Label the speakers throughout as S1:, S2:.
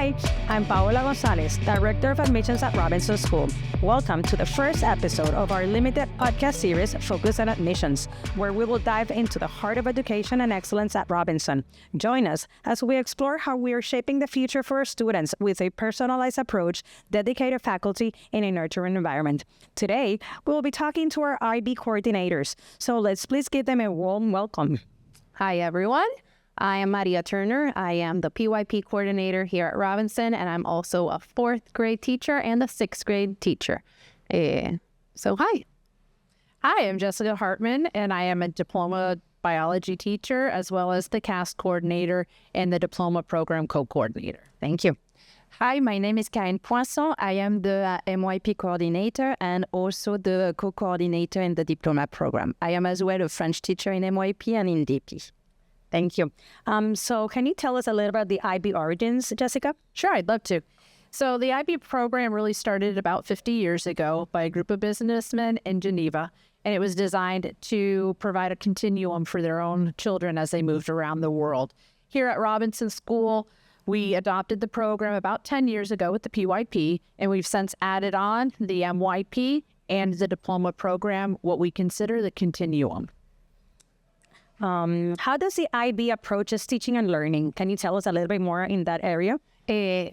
S1: Hi, I'm Paola Gonzalez, Director of Admissions at Robinson School. Welcome to the first episode of our limited podcast series focused on admissions, where we will dive into the heart of education and excellence at Robinson. Join us as we explore how we are shaping the future for our students with a personalized approach, dedicated faculty, and a nurturing environment. Today, we will be talking to our IB coordinators, so let's please give them a warm welcome.
S2: Hi, everyone. I am Maria Turner. I am the PYP coordinator here at Robinson, and I'm also a 4th grade teacher and a 6th grade teacher. Hi.
S3: Hi, I'm Jessica Hartman, and I am a diploma biology teacher, as well as the CAST coordinator and the diploma program co-coordinator. Thank you.
S4: Hi, my name is Karen Poisson. I am the MYP coordinator and also the co-coordinator in the diploma program. I am as well a French teacher in MYP and in DP.
S1: Thank you. So can you tell us a little about the IB origins, Jessica?
S3: Sure, I'd love to. So the IB program really started about 50 years ago by a group of businessmen in Geneva, and it was designed to provide a continuum for their own children as they moved around the world. Here at Robinson School, we adopted the program about 10 years ago with the PYP, and we've since added on the MYP and the diploma program, what we consider the continuum.
S1: How does the IB approaches teaching and learning? Can you tell us a little bit more in that area?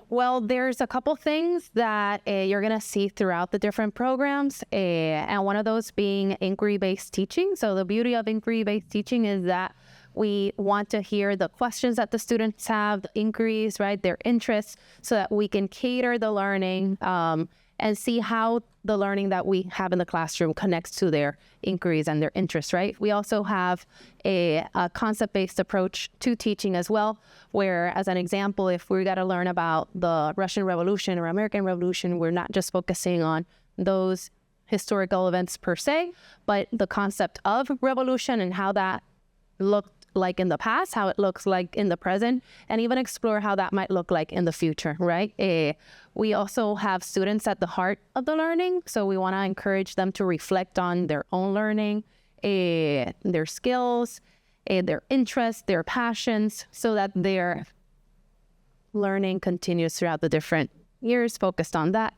S2: Well, there's a couple things that you're going to see throughout the different programs, and one of those being inquiry-based teaching. So the beauty of inquiry-based teaching is that we want to hear the questions that the students have, the inquiries, right, their interests, so that we can cater the learning and see how the learning that we have in the classroom connects to their inquiries and their interests, right? We also have a concept-based approach to teaching as well, where, as an example, if we got to learn about the Russian Revolution or American Revolution, we're not just focusing on those historical events per se, but the concept of revolution and how that looked like in the past, how it looks like in the present, and even explore how that might look like in the future, right? We also have students at the heart of the learning, so we want to encourage them to reflect on their own learning, their skills, their interests, their passions, so that their learning continues throughout the different years, focused on that.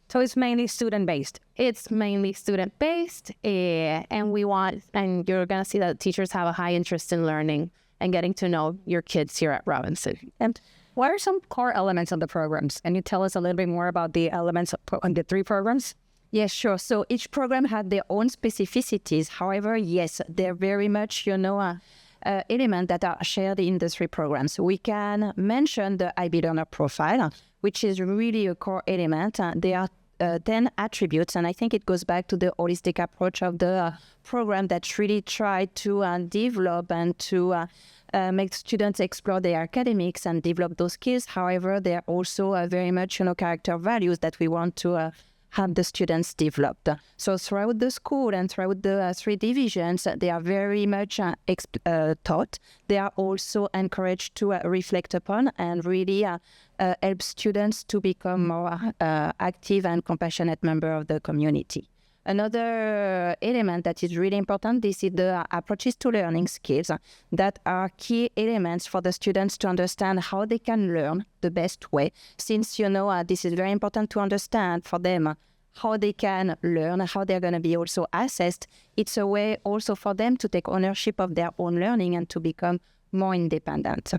S1: So it's mainly student-based?
S2: It's mainly student-based, and you're going to see that teachers have a high interest in learning and getting to know your kids here at Robinson.
S1: And what are some core elements of the programs? Can you tell us a little bit more about the elements on the 3 programs?
S4: Yes, sure. So each program had their own specificities. However, yes, they're very much, elements that are shared in the 3 programs. We can mention the IB learner profile, which is really a core element. There are 10 attributes, and I think it goes back to the holistic approach of the program that really tried to develop and to make students explore their academics and develop those skills. However, there are also very much, character values that we want to have the students developed. So throughout the school and throughout the 3 divisions, they are very much taught. They are also encouraged to reflect upon and really help students to become more active and compassionate member of the community. Another element that is really important, this is the approaches to learning skills that are key elements for the students to understand how they can learn the best way. Since, this is very important to understand for them how they can learn, how they're going to be also assessed. It's a way also for them to take ownership of their own learning and to become more independent.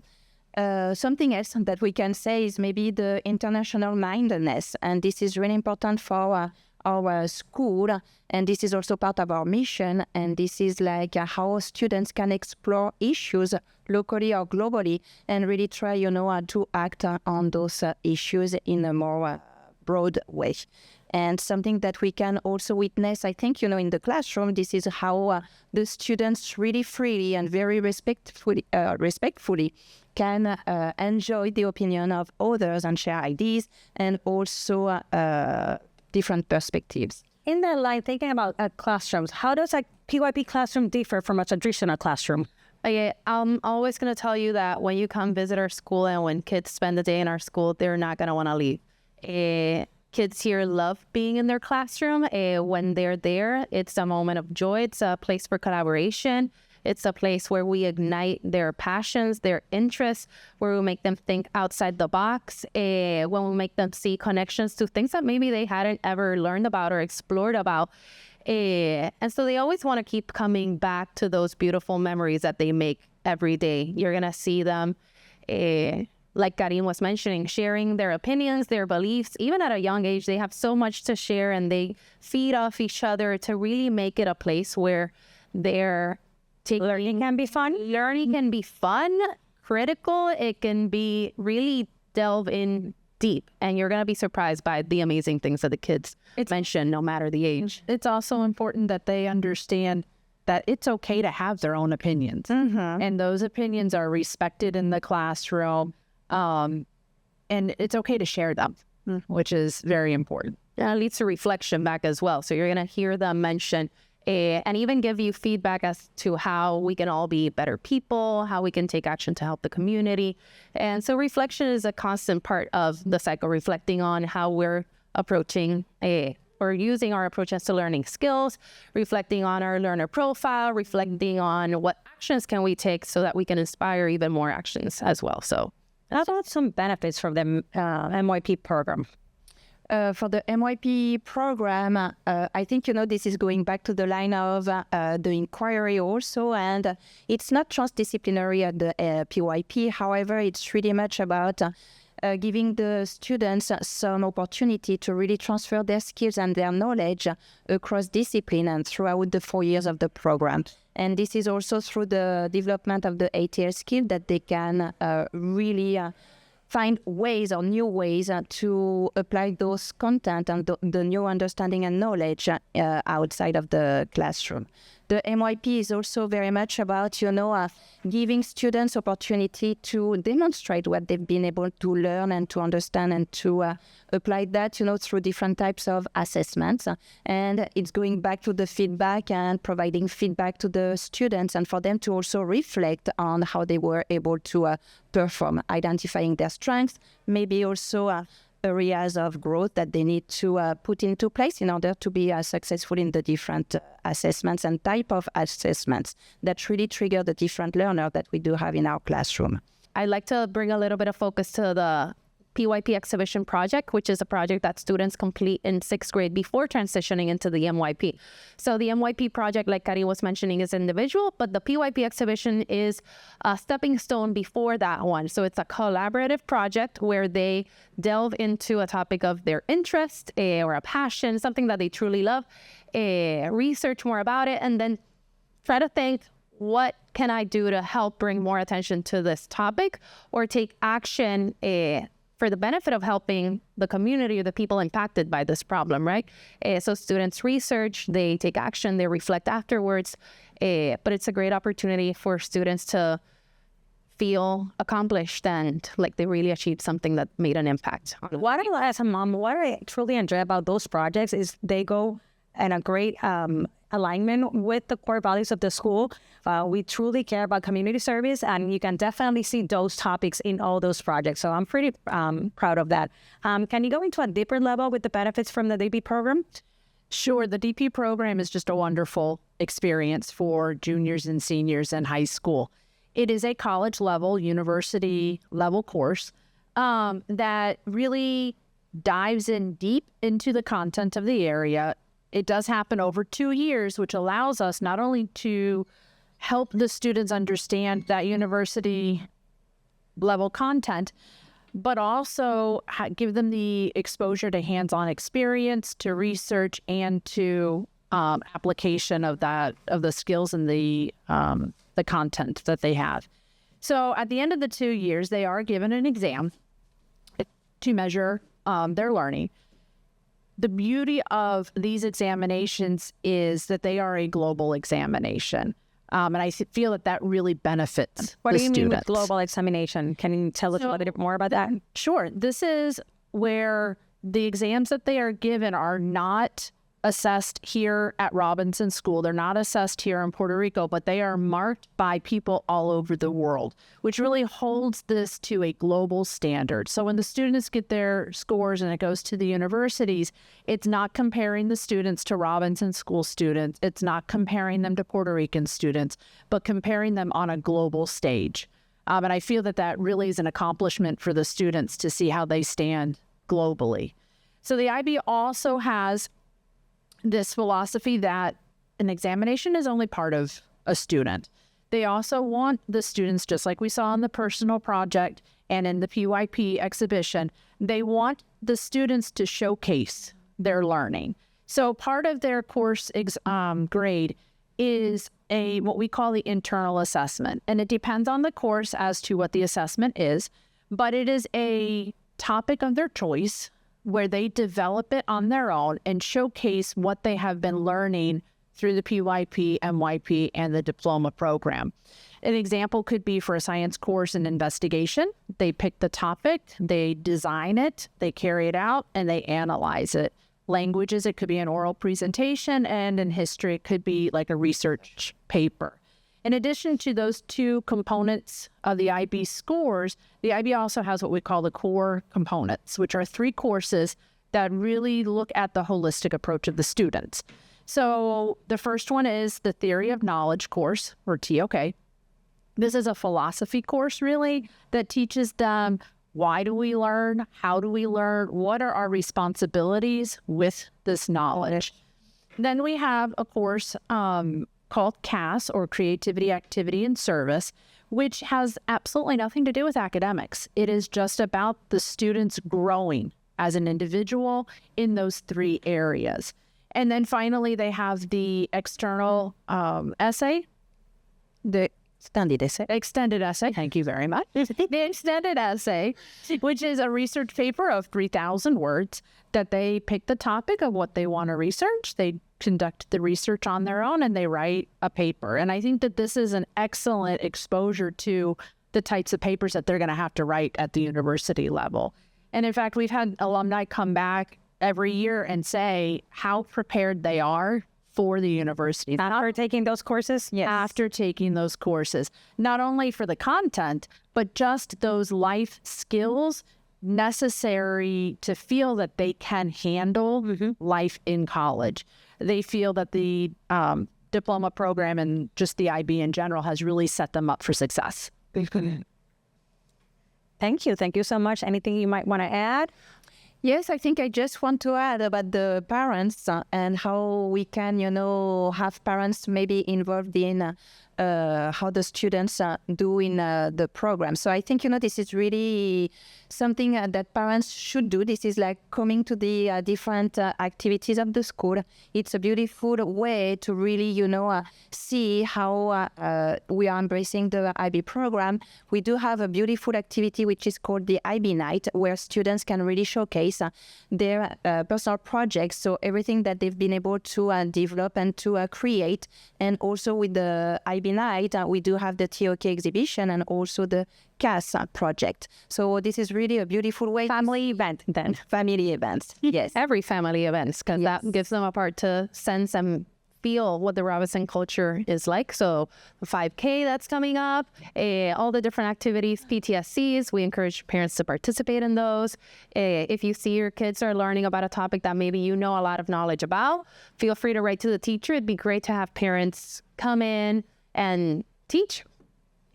S4: Something else that we can say is maybe the international mindedness, and this is really important for our school, and this is also part of our mission, and this is like how students can explore issues locally or globally and really try, to act on those issues in a more broad way. And something that we can also witness, I think, in the classroom, this is how the students really freely and very respectfully can enjoy the opinion of others and share ideas and also different perspectives.
S1: In that line, thinking about classrooms, how does a PYP classroom differ from a traditional classroom?
S2: I'm always going to tell you that when you come visit our school and when kids spend the day in our school, they're not going to want to leave. Kids here love being in their classroom. When they're there, it's a moment of joy. It's a place for collaboration. It's a place where we ignite their passions, their interests, where we make them think outside the box, when we make them see connections to things that maybe they hadn't ever learned about or explored about. And so they always want to keep coming back to those beautiful memories that they make every day. You're going to see them, like Karim was mentioning, sharing their opinions, their beliefs. Even at a young age, they have so much to share, and they feed off each other to really make it a place where
S1: learning can be fun.
S2: Learning can be fun, critical. It can be really delve in deep, and you're going to be surprised by the amazing things that the kids mention, no matter the age.
S3: It's also important that they understand that it's okay to have their own opinions, and those opinions are respected in the classroom, and it's okay to share them, which is very important.
S2: It leads to reflection back as well. So you're going to hear them mention and even give you feedback as to how we can all be better people, how we can take action to help the community. And so reflection is a constant part of the cycle, reflecting on how we're approaching or using our approaches to learning skills, reflecting on our learner profile, reflecting on what actions can we take so that we can inspire even more actions as well. So
S1: what about some benefits from the MYP program?
S4: For the MYP program, I think, this is going back to the line of the inquiry also, and it's not transdisciplinary at the PYP. However, it's really much about giving the students some opportunity to really transfer their skills and their knowledge across discipline and throughout the 4 years of the program. And this is also through the development of the ATL skill that they can really find ways or new ways to apply those content and the new understanding and knowledge outside of the classroom. The MYP is also very much about, giving students opportunity to demonstrate what they've been able to learn and to understand and to apply that, through different types of assessments. And it's going back to the feedback and providing feedback to the students and for them to also reflect on how they were able to perform, identifying their strengths, maybe also areas of growth that they need to put into place in order to be successful in the different assessments and type of assessments that really trigger the different learner that we do have in our classroom.
S2: I'd like to bring a little bit of focus to the PYP exhibition project, which is a project that students complete in 6th grade before transitioning into the MYP. So the MYP project, like Karim was mentioning, is individual, but the PYP exhibition is a stepping stone before that one. So it's a collaborative project where they delve into a topic of their interest or a passion, something that they truly love, research more about it, and then try to think, what can I do to help bring more attention to this topic or take action for the benefit of helping the community or the people impacted by this problem, right? So students research, they take action, they reflect afterwards, but it's a great opportunity for students to feel accomplished and like they really achieved something that made an impact.
S1: As a mom, what I truly enjoy about those projects is they go in a great alignment with the core values of the school. We truly care about community service, and you can definitely see those topics in all those projects. So I'm pretty proud of that. Can you go into a deeper level with the benefits from the DP program?
S3: Sure. The DP program is just a wonderful experience for juniors and seniors in high school. It is a college level, university level course that really dives in deep into the content of the area. It does happen over 2 years, which allows us not only to help the students understand that university level content, but also give them the exposure to hands-on experience, to research, and to application of the skills and the content that they have. So at the end of the 2 years, they are given an exam to measure their learning. The beauty of these examinations is that they are a global examination. And I feel that really benefits the students.
S1: What do you mean with global examination? Can you tell us a little bit more about that?
S3: Sure. This is where the exams that they are given are not assessed here at Robinson School. They're not assessed here in Puerto Rico, but they are marked by people all over the world, which really holds this to a global standard. So when the students get their scores and it goes to the universities, it's not comparing the students to Robinson School students. It's not comparing them to Puerto Rican students, but comparing them on a global stage. And I feel that that really is an accomplishment for the students to see how they stand globally. So the IB also has this philosophy that an examination is only part of a student. They also want the students, just like we saw in the personal project and in the PYP exhibition, they want the students to showcase their learning. So part of their course grade is what we call the internal assessment. And it depends on the course as to what the assessment is, but it is a topic of their choice where they develop it on their own and showcase what they have been learning through the PYP, MYP, and the diploma program. An example could be for a science course in investigation. They pick the topic, they design it, they carry it out, and they analyze it. Languages, it could be an oral presentation, and in history, it could be like a research paper. In addition to those two components of the IB scores, the IB also has what we call the core components, which are 3 courses that really look at the holistic approach of the students. So the first one is the Theory of Knowledge course, or TOK. This is a philosophy course, really, that teaches them why do we learn, how do we learn, what are our responsibilities with this knowledge. Then we have a course called CAS, or Creativity, Activity, and Service, which has absolutely nothing to do with academics. It is just about the students growing as an individual in those 3 areas. And then finally, they have the external essay, the extended essay. Thank you very much. The extended essay, which is a research paper of 3,000 words that they pick the topic of what they want to research. They conduct the research on their own and they write a paper. And I think that this is an excellent exposure to the types of papers that they're going to have to write at the university level. And in fact, we've had alumni come back every year and say how prepared they are for the university.
S1: After taking those courses?
S3: Yes. After taking those courses, not only for the content, but just those life skills necessary to feel that they can handle life in college. They feel that the diploma program and just the IB in general has really set them up for success.
S1: Thank you. Thank you so much. Anything you might want to add?
S4: Yes, I think I just want to add about the parents and how we can, have parents maybe involved in how the students do in the program. So I think, this is really something that parents should do. This is like coming to the different activities of the school. It's a beautiful way to really, see how we are embracing the IB program. We do have a beautiful activity which is called the IB Night, where students can really showcase their personal projects. So everything that they've been able to develop and to create. And also with the IB Night, we do have the TOK exhibition and also the CAS project. So this is really a beautiful way.
S1: Family event then.
S4: Family events, yes.
S2: Every family events, because that gives them a part to sense and feel what the Robinson culture is like. So the 5K that's coming up, all the different activities, PTSCs, we encourage parents to participate in those. If you see your kids are learning about a topic that maybe you know a lot of knowledge about, feel free to write to the teacher. It'd be great to have parents come in and teach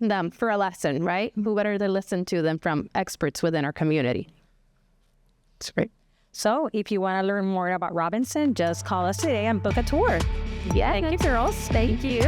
S2: them for a lesson, right? Who better to listen to than from experts within our community?
S1: That's great. So if you want to learn more about Robinson, just call us today and book a tour.
S2: Yeah.
S1: Thank you, girls.
S2: Thank you.